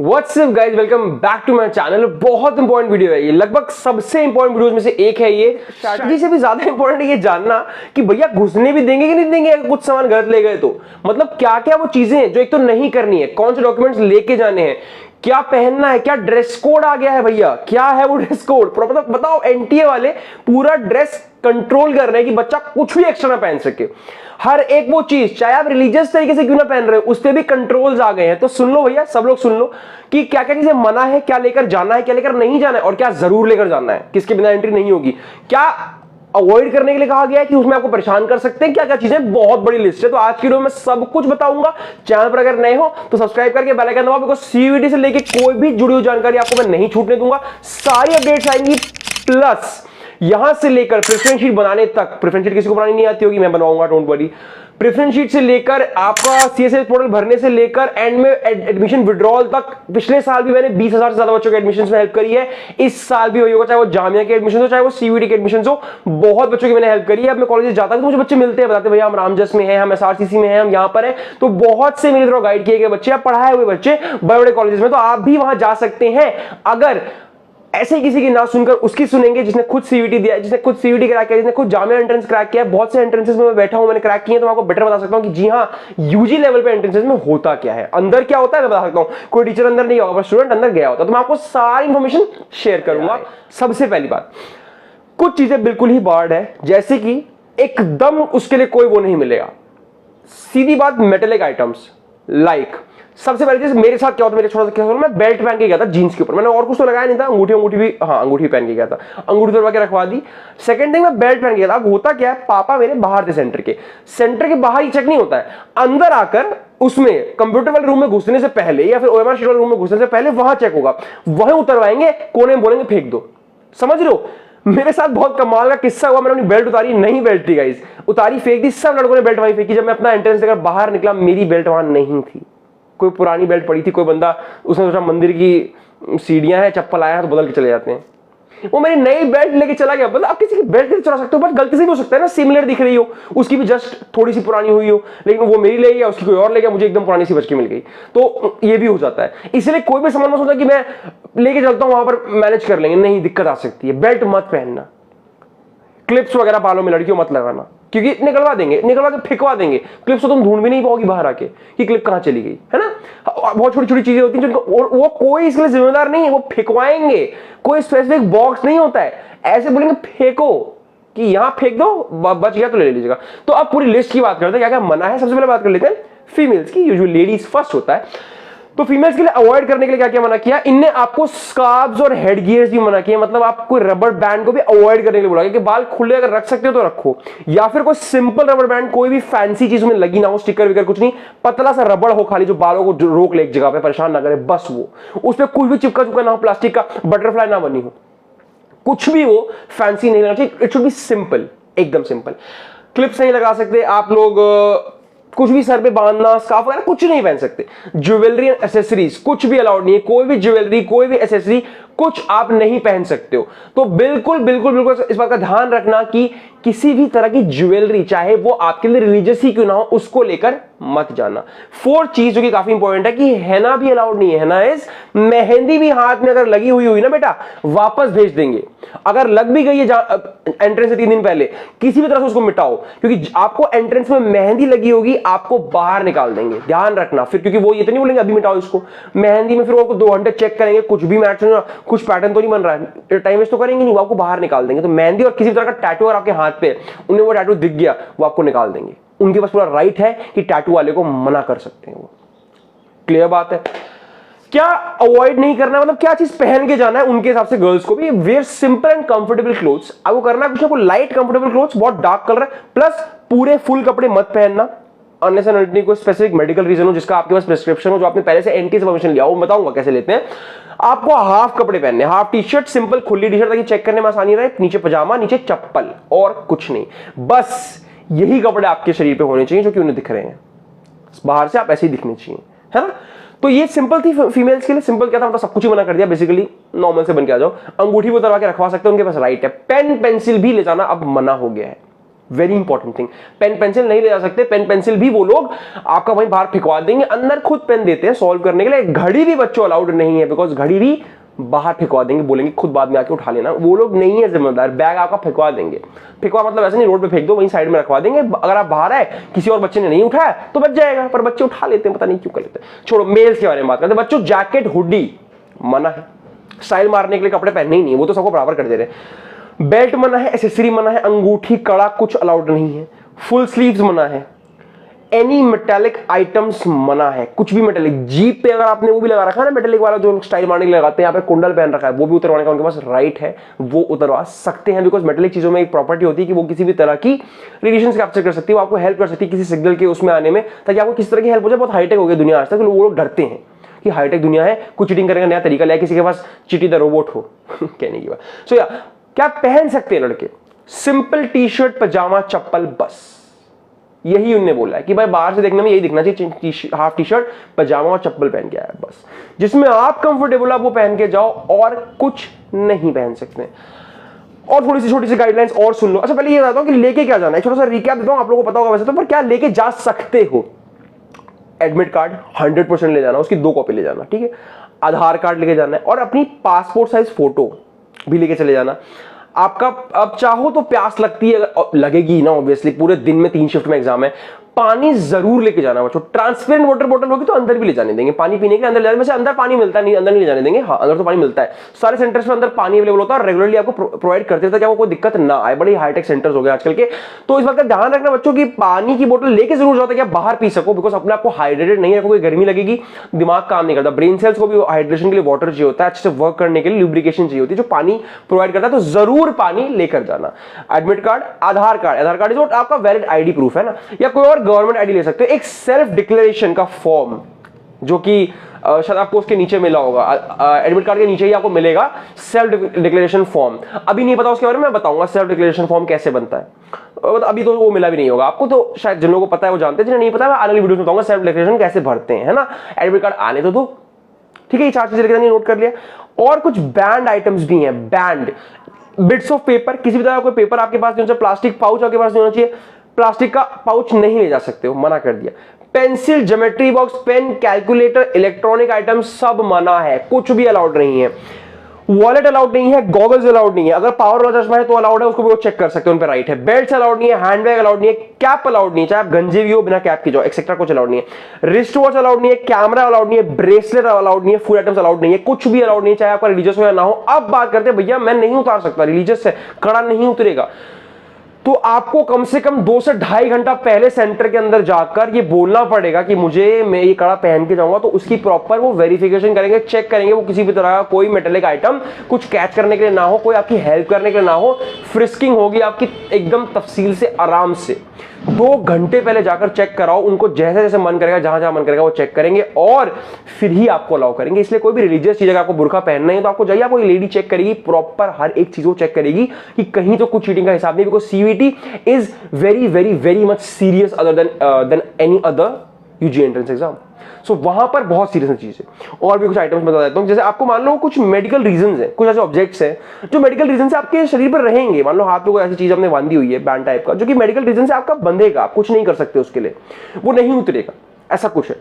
WhatsApp guys, welcome back to my channel. बहुत important video है ये, लगभग सबसे इंपॉर्टेंट वीडियोस में से एक है ये। स्ट्रैटेजी से भी ज्यादा इंपॉर्टेंट है ये जानना कि भैया घुसने भी देंगे कि नहीं देंगे अगर कुछ सामान गलत ले गए तो। मतलब क्या क्या वो चीजें हैं जो एक तो नहीं करनी है, कौन से डॉक्यूमेंट्स लेके जाने हैं, क्या पहनना है, क्या ड्रेस कोड आ गया है भैया, क्या है वो ड्रेस कोड। मतलब बताओ, एनटीए वाले पूरा ड्रेस कंट्रोल कर रहे हैं कि बच्चा कुछ भी एक्स्ट्रा ना पहन सके। हर एक वो चीज, चाहे आप रिलीजियस तरीके से क्यों ना पहन रहे हो, उस पर भी कंट्रोल्स आ गए हैं। तो सुन लो भैया, सब लोग सुन लो कि क्या क्या चीजें मना है, क्या लेकर जाना है, क्या लेकर नहीं जाना है, और क्या जरूर लेकर जाना है, किसके बिना एंट्री नहीं होगी, क्या अवॉइड करने के लिए कहा गया है कि उसमें आपको परेशान कर सकते हैं, क्या क्या चीजें। बहुत बड़ी लिस्ट है, तो आज की वीडियो में सब कुछ बताऊंगा। चैनल पर अगर नए हो तो सब्सक्राइब करके बेल आइकन दबाओ, बिकॉज़ सीयूईटी से लेके कोई भी जुड़ी हुई जानकारी आपको मैं नहीं छूटने दूंगा। सारी अपडेट्स आएंगी, प्लस यहां से लेकर प्रेफरेंस शीट बनाने तक। प्रेफरेंस शीट किसी को बनानी नहीं आती होगी, मैं बनवाऊंगा, डोंट वरी। प्रेफरेंस शीट से लेकर आपका सीएसएस पोर्टल भरने से लेकर एंड में एडमिशन विड्रॉल तक। पिछले साल भी मैंने 20,000 से ज्यादा बच्चों के एडमिशन में हेल्प करी है, इस साल भी होगा, चाहे वो जामिया के एडमिशन हो, चाहे वो सीयूईटी के एडमिशन हो। बहुत बच्चों की मैंने हेल्प करी है। अब मैं कॉलेज जाता हूं तो मुझे बच्चे मिलते हैं, बताते भैया हम रामजस में हैं, हम एसआरसीसी में हैं, हम यहां पर हैं। तो बहुत से मेरे तरह गाइड किए गए बच्चे, आप पढ़ाए हुए बच्चे बड़े बड़े कॉलेज में, तो आप भी वहां जा सकते हैं। अगर ऐसे किसी की ना सुनकर उसकी सुनेंगे जिसने खुद सीयूईटी दिया है, जिसने खुद सीयूईटी क्रैक किया, जिसने खुद जामिया एंट्रेंस क्रैक किया है। बहुत से एंट्रेंसेस में मैं बैठा हूं, मैंने क्रैक किए हैं, तो मैं आपको बेटर बता सकता हूं कि जी हां, यूजी लेवल पे एंट्रेंसेस में होता क्या है, अंदर क्या होता है मैं बता सकता हूं। कोई टीचर अंदर नहीं होगा, स्टूडेंट अंदर गया होता। तो मैं आपको सारी इंफॉर्मेशन शेयर करूंगा। सबसे पहली बात, कुछ चीजें बिल्कुल ही बार्ड है, जैसे कि एकदम उसके लिए कोई वो नहीं मिलेगा। सीधी बात, मेटेलिक आइटम्स लाइक, सबसे पहले चीज मेरे साथ क्या होता है, मेरे छोटा सा क्या होता है, मैं बेल्ट पहन के गया था जींस के ऊपर, मैंने और कुछ तो लगाया नहीं था, अंगूठी भी, हाँ अंगूठी पहन के गया था, अंगूठी तोड़वा के रखवा दी। सेकंड थिंग, मैं बेल्ट पहन के गया था। अब होता क्या है, पापा मेरे बाहर थे, सेंटर के बाहर ही चेक नहीं होता है, अंदर आकर उसमें कंप्यूटर वाले रूम में घुसने से पहले या फिर ओएमआर शीट वाले रूम में घुसने से पहले वहां चेक होगा, वहीं उतरवाएंगे, कोने में बोलेंगे फेंक दो। समझ लो, मेरे साथ बहुत कमाल का किस्सा हुआ। मैंने अपनी बेल्ट उतारी, नहीं बेल्ट थी गाइस, उतारी फेंक दी। सब लड़कों ने बेल्ट वहीं फेंकी। जब मैं अपना एंट्रेंस देकर बाहर निकला, मेरी बेल्ट वहां नहीं थी, कोई पुरानी बेल्ट पड़ी थी। कोई बंदा, उसने सोचा मंदिर की सीढ़ियां हैं, चप्पल आया है तो बदल के चले जाते हैं, वो मेरी नई बेल्ट लेके चला गया। मतलब आप किसी की बेल्ट चुरा सकते हो, बट गलती से भी हो सकता है ना, सिमिलर दिख रही हो, उसकी भी जस्ट थोड़ी सी पुरानी हुई हो, लेकिन वो मेरी ले गया, उसकी कोई और ले गया, मुझे एकदम पुरानी सी बच के मिल गई। तो ये भी हो जाता है। इसलिए कोई भी सामान मत सोचा कि मैं लेके चलता हूं, वहां पर मैनेज कर लेंगे, नहीं, दिक्कत आ सकती है। बेल्ट मत पहनना, क्लिप्स वगैरह बालों में लड़कियों मत लगाना, क्योंकि निकलवा देंगे, निकलवा के फेंकवा देंगे। क्लिप्स तो तुम ढूंढ भी नहीं पाओगी बाहर आके कि क्लिप कहां चली गई, है ना। बहुत छोटी छोटी चीजें होती हैं जिनको वो कोई इसके लिए जिम्मेदार नहीं है, वो फेंकवाएंगे। कोई स्पेसिफिक बॉक्स नहीं होता है, ऐसे बोलेंगे फेंको कि यहां फेंक दो, बच गया तो ले लीजिएगा। तो अब पूरी लिस्ट की बात करते हैं, क्या क्या मना है। सबसे पहले बात कर लेते हैं फीमेल्स की, यूजुअली लेडीज फर्स्ट होता है। तो फीमेल्स के लिए अवॉइड करने के लिए क्या क्या मना किया, इनने आपको स्कार्फ्स और हेड गियर्स भी मना किए। मतलब आप कोई रबर बैंड को भी अवॉइड करने के लिए बोला कि बाल खुले अगर रख सकते हो तो रखो, या फिर कोई सिंपल रबर बैंड, कोई भी फैंसी चीज में लगी ना हो, स्टिकर विकर कुछ नहीं, पतला सा रबड़ हो खाली, जो बालों को रोक ले एक जगह पे, परेशान ना करे, बस वो, उस पर कुछ भी चिपका चुपका ना हो, प्लास्टिक का बटरफ्लाई ना बनी हो, कुछ भी वो फैंसी नहीं लगना चाहिए। इट शुड बी सिंपल, एकदम सिंपल। क्लिप्स नहीं लगा सकते आप लोग, कुछ भी सर पे बांधना, स्कार्फ वगैरह कुछ नहीं पहन सकते। ज्वेलरी एंड एसेसरीज कुछ भी अलाउड नहीं है, कोई भी ज्वेलरी, कोई भी एसेसरी कुछ आप नहीं पहन सकते हो। तो बिल्कुल बिल्कुल बिल्कुल इस बात का ध्यान रखना कि किसी भी तरह की ज्वेलरी, चाहे वो आपके लिए रिलीजियस ही क्यों ना हो, उसको लेकर मत जाना। फोर्थ चीज जो कि काफी इंपॉर्टेंट है कि हेना भी अलाउड नहीं है। हेना इज, मेहंदी भी हाथ में अगर लगी हुई ना बेटा, वापस भेज देंगे। अगर लग भी गई है एंट्रेंस से 3 दिन पहले, किसी भी तरह से उसको मिटाओ, क्योंकि आपको एंट्रेंस में मेहंदी लगी होगी, आपको बाहर निकाल देंगे, ध्यान रखना फिर, क्योंकि वो ये तो नहीं बोलेंगे अभी मिटाओ इसको। मेहंदी में फिर वो 2 घंटे चेक करेंगे, कुछ भी मैच, कुछ पैटर्न तो नहीं बन रहा है, टाइम वेस्ट तो करेंगे नहीं, वो आपको बाहर निकाल देंगे। तो मेहंदी और किसी भी तरह का टैटू अगर आपके हाथ पे, उन्हें वो टैटू दिख गया, वो आपको निकाल देंगे। उनके पास पूरा राइट है कि टैटू वाले को मना कर सकते हैं वो। क्लियर बात है। क्या अवॉइड नहीं करना, मतलब क्या चीज पहन के जाना है उनके हिसाब से गर्ल्स को भी, wear simple and comfortable clothes. आपको करना है कुछ ना, लाइट कंफर्टेबल क्लोथ्स, बहुत डार्क कलर, प्लस पूरे फुल कपड़े मत पहनना अनलेस एंड अनटिल कोई स्पेसिफिक मेडिकल रीजन हो, जिसका आपके पास प्रिस्क्रिप्शन हो, जो आपने पहले से एनटी से परमिशन लिया हो, बताऊंगा कैसे लेते हैं। आपको हाफ कपड़े पहनने, हाफ टी शर्ट, सिंपल खुली टी शर्ट, ताकि चेक करने में आसानी रहे, नीचे पजामा, नीचे चप्पल, और कुछ नहीं, बस यही कपड़े आपके शरीर पे होने चाहिए जो कि उन्हें दिख रहे हैं। बाहर से आप ऐसे ही दिखने चाहिए, है ना। तो ये सिंपल थी फीमेल्स के लिए। सिंपल क्या था, मतलब सब कुछ ही मना कर दिया बेसिकली, नॉर्मल से बन के आ जाओ। अंगूठी वो दबा के रखवा सकते हो, उनके पास राइट है। पेन पेंसिल भी ले जाना अब मना हो गया है, very important thing. Pen pencil नहीं ले जा सकते, पेन पेंसिल भी वो लोग आपका वहीं बाहर फेंकवा देंगे, अंदर खुद पेन देते हैं सॉल्व करने के लिए। घड़ी भी बच्चों अलाउड नहीं है, बिकॉज घड़ी भी बाहर फेंकवा देंगे, बोलेंगे खुद बाद में आके उठा लेना। वो लोग नहीं है जिम्मेदार, बैग आपका फेंकवा देंगे। फेंकवा मतलब ऐसे नहीं रोड पे फेंक दो, वहीं साइड में रखवा देंगे। अगर आप बाहर आए, किसी और बच्चे ने नहीं उठाया तो बच जाएगा, पर बच्चे उठा लेते हैं, पता नहीं क्यों कर लेते हैं। छोड़ो, मेल्स के बारे में बात करते हैं। बच्चों जैकेट हुडी मना है, स्टाइल मारने के लिए कपड़े पहनने ही नहीं, वो तो सबको बराबर कर दे रहे हैं। बेल्ट मना है, एक्सेसरी मना है, अंगूठी कड़ा कुछ अलाउड नहीं है, फुल स्लीव्स मना है, एनी मेटेलिक आइटम्स मना है, कुछ भी मेटेलिक। जीप पे अगर आपने वो भी लगा रखा है ना मेटेलिक वाला, जो स्टाइल मारने के लिए लगाते हैं, यहाँ पे कुंडल पहन रखा है, वो भी उतरवाने का उनके पास राइट है, वो उतरवा सकते हैं। बिकॉज मेटेलिक चीजों में एक प्रॉपर्टी होती है कि वो किसी भी तरह की रेडिएशन कैप्चर कर सकती है, वो आपको हेल्प कर सकती है किसी सिग्नल के उसमें आने में, ताकि आपको किसी तरह की हेल्प हो जाए। बहुत हाईटेक हो गई दुनिया आज तक, तो वो लोग डरते हैं कि हाईटेक दुनिया है, कुछ चीटिंग करेंगे, नया तरीका लाया, किसी के पास चिटी द रोबोट हो कहने की बात। सो या क्या पहन सकते हैं लड़के? सिंपल टी शर्ट, पजामा, चप्पल, बस यही उनने बोला है कि भाई बाहर से देखने में यही दिखना चाहिए, हाफ टी शर्ट, पजामा और चप्पल पहन के आया, बस जिसमें आप कंफर्टेबल आप वो पहन के जाओ, और कुछ नहीं पहन सकते। और थोड़ी सी छोटी सी गाइडलाइंस और सुन लो। अच्छा, पहले ये बताता हूं कि लेके क्या जाना है, छोटा सा रिकैप देता हूं, आप लोगों को पता होगा वैसे तो, पर क्या लेके जा सकते हो। एडमिट कार्ड 100% ले जाना, उसकी 2 कॉपी ले जाना, ठीक है। आधार कार्ड लेके जाना है, और अपनी पासपोर्ट साइज फोटो भी लेके चले जाना। आपका अब चाहो तो प्यास लगती है, लगेगी ना ऑब्वियसली, पूरे दिन में 3 शिफ्ट में एग्जाम है। पानी जरूर लेके जाना बच्चों। ट्रांसपेरेंट वाटर बोतल होगी तो अंदर भी ले जाने देंगे, पानी पीने के लिए अंदर ले जाने। वैसे अंदर पानी मिलता नहीं, अंदर नहीं ले जाने देंगे, हाँ अंदर तो पानी मिलता है। सारे सेंटर्स में अंदर पानी अवेलेबल होता है, और रेगुलरली आपको प्रोवाइड करते थे, क्या कोई दिक्कत ना आए। बड़ी हाईटेक सेंटर्स हो गए आजकल के। तो इस बात का ध्यान रखना बच्चों की पानी की बोतल लेके जरूर जाओ, ताकि आप बाहर पी सको, बिकॉज अपने आपको हाइड्रेटेड नहीं रखो, गर्मी लगेगी, दिमाग काम नहीं करता। ब्रेन सेल्स को भी हाइड्रेशन के लिए वाटर चाहिए होता है, अच्छे से वर्क करने के लिए ल्यूब्रिकेशन चाहिए होती है, जो पानी प्रोवाइड करता है। तो जरूर पानी लेकर जाना। एडमिट कार्ड, आधार कार्ड, आधार कार्ड जो आपका वैलिड आईडी प्रूफ है ना, या कोई और गवर्नमेंट आईडी ले सकते हो। एक सेल्फ डिक्लेरेशन का फॉर्म, जो कि शायद आपको उसके नीचे मिला होगा, एडमिट कार्ड के नीचे ही आपको मिलेगा सेल्फ डिक्लेरेशन फॉर्म। अभी नहीं पता उसके बारे में, मैं बताऊंगा सेल्फ डिक्लेरेशन फॉर्म कैसे बनता है। अभी तो वो मिला भी नहीं होगा आपको, तो शायद जिन लोगों को पता है वो जानते हैं, जिन्हें नहीं पता मैं आने वाली वीडियो में बताऊंगा सेल्फ डिक्लेरेशन कैसे भरते हैं, है ना। एडमिट कार्ड आने तो दो, ठीक है। ये 4 चीजें नोट कर लिया। और कुछ बैंड आइटम्स भी हैं, बैंड बिट्स ऑफ पेपर, किसी भी तरह का कोई पेपर आपके पास नहीं होना चाहिए। प्लास्टिक पाउच आपके पास नहीं होना चाहिए, प्लास्टिक का पाउच नहीं ले जा सकते हो, मना कर दिया। Pencil, geometry box, pen, calculator, electronic item सब मना है, कुछ भी अलाउड नहीं है। वॉलेट अलाउड नहीं है, गॉगल्स अलाउड नहीं है। अगर पावर वाला चश्मा है तो अलाउड है, उसको भी वो चेक कर सकते हैं, उन पे राइट है। बेल्ट अलाउड नहीं है, हैंडबैग अलाउड नहीं है, कैप अलाउड नहीं है, चाहे आप गंजे भी हो बिना कैप के जाओ, एक्सेट्रा कुछ अलाउड नहीं है। रिस्ट वॉच अलाउड नहीं है, कैमरा अलाउड नहीं है, ब्रेसलेट अलाउड नहीं है, फूड आइटम्स अलाउड नहीं है, कुछ भी अलाउड नहीं है, चाहे आपका रिलीजियस हो या ना हो। अब बात करते हैं भैया मैं नहीं उतार सकता, रिलीजियस है, कड़ा नहीं उतरेगा, तो आपको कम से कम 2 से 2.5 घंटा पहले सेंटर के अंदर जाकर ये बोलना पड़ेगा कि मुझे, मैं ये कड़ा पहन के जाऊंगा। तो उसकी प्रॉपर वो वेरिफिकेशन करेंगे, चेक करेंगे, वो किसी भी तरह का कोई मेटेलिक आइटम कुछ कैच करने के लिए ना हो, कोई आपकी हेल्प करने के लिए ना हो। फ्रिस्किंग होगी आपकी एकदम तफसील से, आराम से। 2 घंटे पहले जाकर चेक कराओ, उनको जैसे जैसे मन करेगा, जहां जहां मन करेगा वो चेक करेंगे, और फिर ही आपको अलाउ करेंगे। इसलिए कोई भी रिलीजियस चीज, अगर आपको बुर्का पहनना है तो आपको जाइए, आपको लेडी चेक करेगी, प्रॉपर हर एक चीज वो चेक करेगी कि कहीं तो कुछ चीटिंग का हिसाब नहीं। Because CVT is very very very much serious other than any other UG entrance exam. So वहां पर बहुत सीरियस चीज है। और भी कुछ आइटम्स बता देता हूं, जैसे आपको मान लो कुछ मेडिकल रीजंस है, कुछ ऐसे ऑब्जेक्ट्स हैं जो मेडिकल रीजन से आपके शरीर पर रहेंगे। मान लो हाथ पे कोई ऐसी चीज आपने बांधी हुई है बैंड टाइप का, जो कि मेडिकल रीजन से आपका बंधेगा, आप कुछ नहीं कर सकते उसके लिए, वो नहीं उतरेगा, ऐसा कुछ है।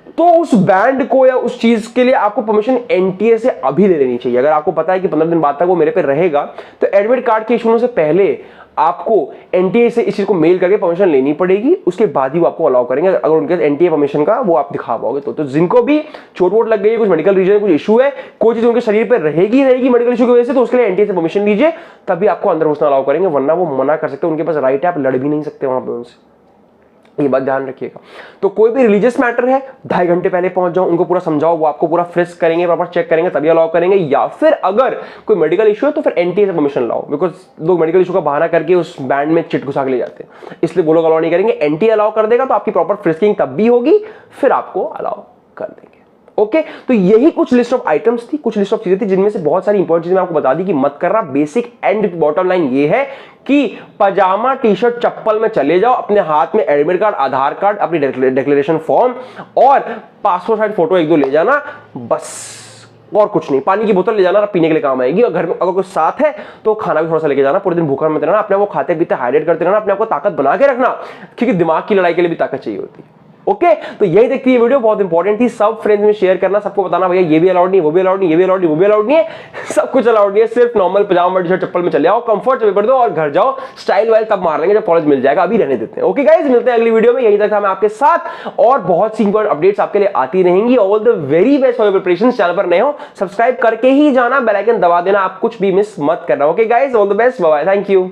तो उस बैंड को या उस चीज के लिए आपको परमिशन एनटीए से अभी ले लेनी चाहिए। अगर आपको पता है कि 15 दिन बाद तक वो मेरे पे रहेगा, तो एडमिट कार्ड के इशू से पहले आपको एनटीए से इस चीज को मेल करके परमिशन लेनी पड़ेगी, उसके बाद ही वो आपको अलाउ करेंगे। अगर उनके एनटीए परमिशन का वो आप दिखा पाओगे तो जिनको भी चोट वोट लग गई है, कुछ मेडिकल रीजन कुछ इशू है, कोई चीज उनके शरीर पे रहेगी मेडिकल इशू की वजह से, तो उसके लिए एनटीए से परमिशन लीजिए, तभी आपको अंदर घुसना अलाउ करेंगे, वरना वो मना कर सकते हैं। उनके पास राइट है, आप लड़ भी नहीं सकते वहां पे उनसे, ये बात ध्यान रखिएगा। तो कोई भी रिलीजियस मैटर है, 2.5 घंटे पहले पहुंच जाओ, उनको पूरा समझाओ, वो आपको पूरा फ्रिस्क करेंगे, प्रॉपर चेक करेंगे, तभी अलाउ करेंगे। या फिर अगर कोई मेडिकल इशू है तो फिर एनटीए से परमिशन लाओ, बिकॉज लोग मेडिकल इशू का बहाना करके उस बैंड में चिट घुसा के ले जाते हैं, इसलिए वो लोग अलाउ नहीं करेंगे। एनटीए अलाउ कर देगा तो आपकी प्रॉपर फ्रिस्किंग तब भी होगी, फिर आपको अलाउ कर देंगे। ओके, तो यही कुछ लिस्ट ऑफ आइटम्स थी, कुछ लिस्ट ऑफ चीजें थी, जिनमें से बहुत सारी इंपॉर्टेंट चीजें मैं आपको बता दी कि मत करना। बेसिक एंड बॉटम लाइन ये है कि पजामा टी शर्ट चप्पल में चले जाओ, अपने हाथ में एडमिट कार्ड, आधार कार्ड, अपनी डिक्लेरेशन फॉर्म और पासपोर्ट साइज फोटो 1-2 ले जाना, बस और कुछ नहीं। पानी की बोतल ले जाना, पीने के लिए काम आएगी, और घर में अगर कुछ साथ है तो खाना भी थोड़ा सा लेके जाना, पूरे दिन भूखा मत रहना, अपने को खाते पीते हाइड्रेट करते रहना, अपने आपको ताकत बना के रखना, क्योंकि दिमाग की लड़ाई के लिए भी ताकत चाहिए होती है। ओके, तो यही देखती है वीडियो, बहुत इंपॉर्टेंट थी। सब फ्रेंड्स में शेयर करना, सबको बताना भैया ये भी अलाउड नहीं, वो भी अलाउड नहीं, ये भी अलाउड नहीं, वो भी अलाउड नहीं है, सब कुछ अलाउड नहीं है। सिर्फ नॉर्मल पजामा टी शर्ट चप्पल में चले आओ, कंफर्ट से कर दो और घर जाओ। स्टाइल वाइल तब मार लेंगे जब कॉलेज मिल जाएगा, अभी रहने देते हैं। ओके गाइस, मिलते हैं अगली वीडियो में। यही तक था मैं आपके साथ, और बहुत सी इंपॉर्टेंट अपडेट्स आपके लिए आती रहेंगी। All the very best for your preparation. Channel पर नए हो सब्सक्राइब करके ही जाना, बेल आइकन दबा देना, आप कुछ भी मिस मत करना। Okay guys, all the best, bye bye, thank you.